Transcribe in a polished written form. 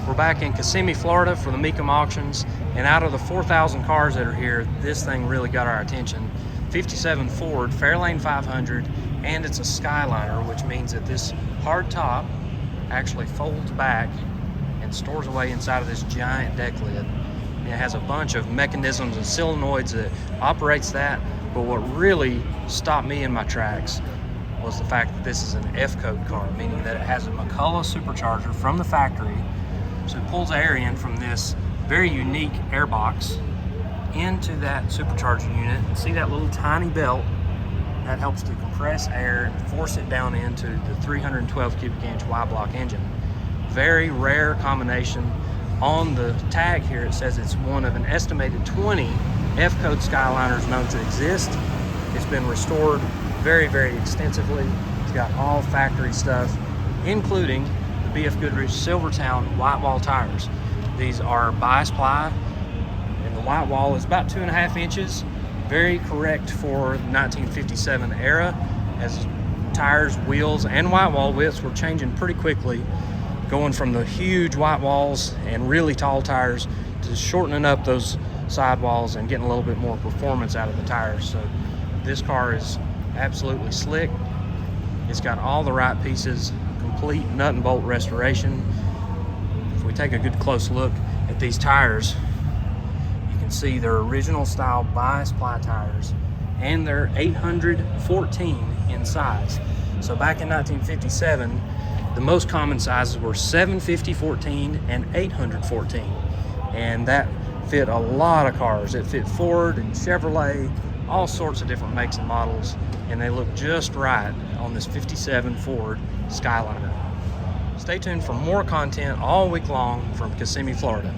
We're back in Kissimmee, Florida for the Mecum auctions, and out of the 4,000 cars that are here, this thing really got our attention. 57 Ford Fairlane 500, and it's a Skyliner, which means that this hard top actually folds back and stores away inside of this giant deck lid. And it has a bunch of mechanisms and solenoids that operates that, but what really stopped me in my tracks was the fact that this is an F-code car, meaning that it has a McCullough supercharger from the factory. So it pulls air in from this very unique air box into that supercharger unit. See that little tiny belt? That helps to compress air and force it down into the 312 cubic inch Y-block engine. Very rare combination. On the tag here it says it's one of an estimated 20 F-code Skyliners known to exist. It's been restored very, very extensively. It's got all factory stuff, including the BFGoodrich Silvertown whitewall tires. These are bias ply, and the whitewall is about 2.5 inches. Very correct for the 1957 era, as tires, wheels, and whitewall widths were changing pretty quickly, going from the huge white walls and really tall tires to shortening up those sidewalls and getting a little bit more performance out of the tires. So this car is absolutely slick. It's got all the right pieces, complete nut and bolt restoration. If we take a good close look at these tires, you can see they're original style bias ply tires, and they're 814 in size. So back in 1957, the most common sizes were 750/14 and 800/14, and that fit a lot of cars. It fit Ford and Chevrolet, all sorts of different makes and models, and they look just right on this 57 Ford Skyliner. Stay tuned for more content all week long from Kissimmee, Florida.